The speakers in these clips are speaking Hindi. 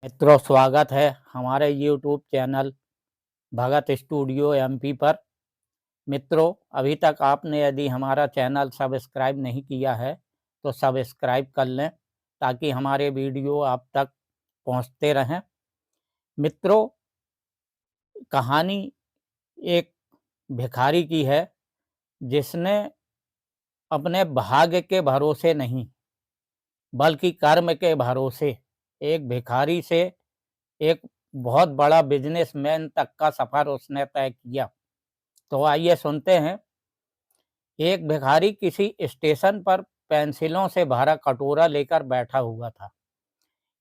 मित्रों, स्वागत है हमारे YouTube चैनल भगत स्टूडियो एमपी पर। मित्रों, अभी तक आपने यदि हमारा चैनल सब्सक्राइब नहीं किया है तो सब्सक्राइब कर लें ताकि हमारे वीडियो आप तक पहुंचते रहें। मित्रों, कहानी एक भिखारी की है जिसने अपने भाग्य के भरोसे नहीं बल्कि कर्म के भरोसे एक भिखारी से एक बहुत बड़ा बिजनेसमैन तक का सफर उसने तय किया। तो आइए सुनते हैं। एक भिखारी किसी स्टेशन पर पेंसिलों से भरा कटोरा लेकर बैठा हुआ था।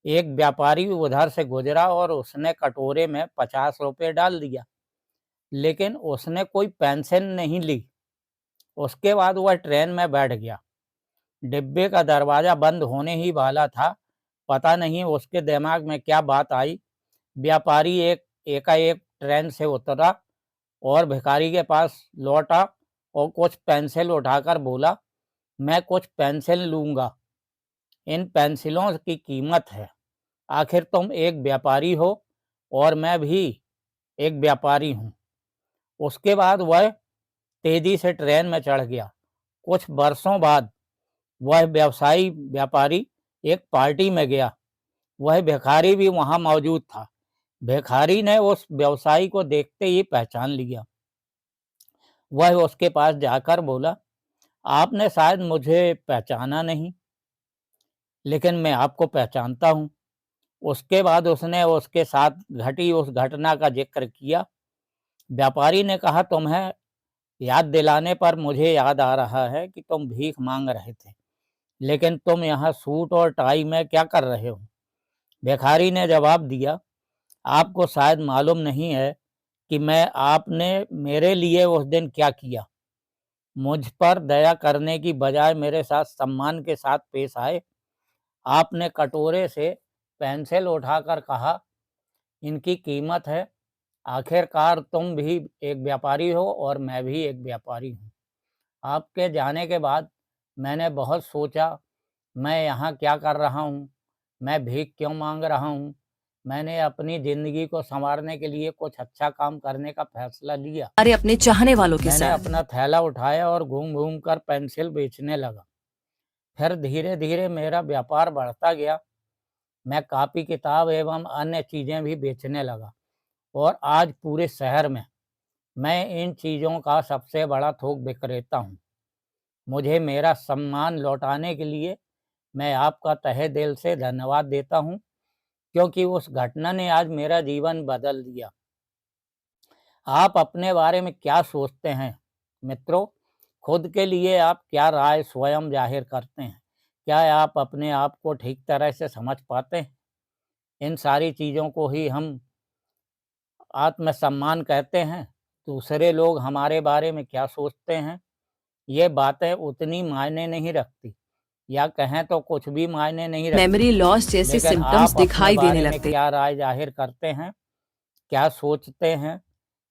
एक व्यापारी उधर से गुजरा और उसने कटोरे में 50 रुपये डाल दिया, लेकिन उसने कोई पेंसिल नहीं ली। उसके बाद वह ट्रेन में बैठ गया। डिब्बे का दरवाज़ा बंद होने ही वाला था। पता नहीं उसके दिमाग में क्या बात आई। व्यापारी एकाएक ट्रेन से उतरा और भिखारी के पास लौटा और कुछ पेंसिल उठाकर बोला, मैं कुछ पेंसिल लूँगा। इन पेंसिलों की कीमत है। आखिर तुम एक व्यापारी हो और मैं भी एक व्यापारी हूँ। उसके बाद वह तेजी से ट्रेन में चढ़ गया। कुछ वर्षों बाद वह व्यवसायी व्यापारी एक पार्टी में गया। वह भिखारी भी वहाँ मौजूद था। भिखारी ने उस व्यवसायी को देखते ही पहचान लिया। वह उसके पास जाकर बोला, आपने शायद मुझे पहचाना नहीं, लेकिन मैं आपको पहचानता हूँ। उसके बाद उसने उसके साथ घटी उस घटना का जिक्र किया। व्यापारी ने कहा, तुम्हें याद दिलाने पर मुझे याद आ रहा है कि तुम भीख मांग रहे थे, लेकिन तुम यहाँ सूट और टाई में क्या कर रहे हो? भिखारी ने जवाब दिया, आपको शायद मालूम नहीं है कि मैं आपने मेरे लिए उस दिन क्या किया। मुझ पर दया करने की बजाय मेरे साथ सम्मान के साथ पेश आए। आपने कटोरे से पेंसिल उठाकर कहा, इनकी कीमत है। आखिरकार तुम भी एक व्यापारी हो और मैं भी एक व्यापारी हूँ। आपके जाने के बाद मैंने बहुत सोचा, मैं यहाँ क्या कर रहा हूँ? मैं भीख क्यों मांग रहा हूँ? मैंने अपनी ज़िंदगी को सँवारने के लिए कुछ अच्छा काम करने का फ़ैसला लिया। अरे अपने चाहने वालों के मैंने साथ अपना थैला उठाया और घूम-घूम कर पेंसिल बेचने लगा। फिर धीरे-धीरे मेरा व्यापार बढ़ता गया। मैं कॉपी किताब एवं अन्य चीज़ें भी बेचने लगा और आज पूरे शहर में मैं इन चीज़ों का सबसे बड़ा थोक विक्रेता हूँ। मुझे मेरा सम्मान लौटाने के लिए मैं आपका तहे दिल से धन्यवाद देता हूँ, क्योंकि उस घटना ने आज मेरा जीवन बदल दिया। आप अपने बारे में क्या सोचते हैं? मित्रों, खुद के लिए आप क्या राय स्वयं जाहिर करते हैं? क्या आप अपने आप को ठीक तरह से समझ पाते हैं? इन सारी चीज़ों को ही हम आत्मसम्मान कहते हैं। दूसरे लोग हमारे बारे में क्या सोचते हैं, ये बातें उतनी मायने नहीं रखती, या कहें तो कुछ भी मायने नहीं रखती। मेमोरी लॉस जैसे लेकिन सिम्टम्स आप अपने दिखाई देने बारे में लगते क्या राय जाहिर करते हैं, क्या सोचते हैं,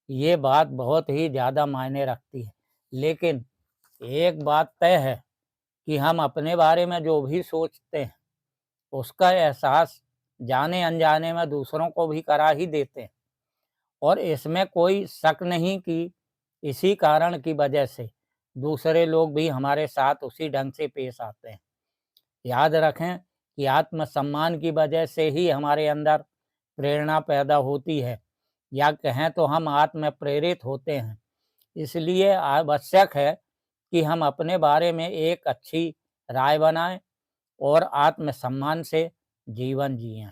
ये बात बहुत ही ज़्यादा मायने रखती है। लेकिन एक बात तय है कि हम अपने बारे में जो भी सोचते हैं, उसका एहसास जाने-अनजाने में दूसरों को भी करा ही देते हैं। और इसमें कोई शक नहीं कि इसी कारण की वजह से दूसरे लोग भी हमारे साथ उसी ढंग से पेश आते हैं। याद रखें कि आत्मसम्मान की वजह से ही हमारे अंदर प्रेरणा पैदा होती है, या कहें तो हम आत्म प्रेरित होते हैं। इसलिए आवश्यक है कि हम अपने बारे में एक अच्छी राय बनाएं और आत्मसम्मान से जीवन जिएं।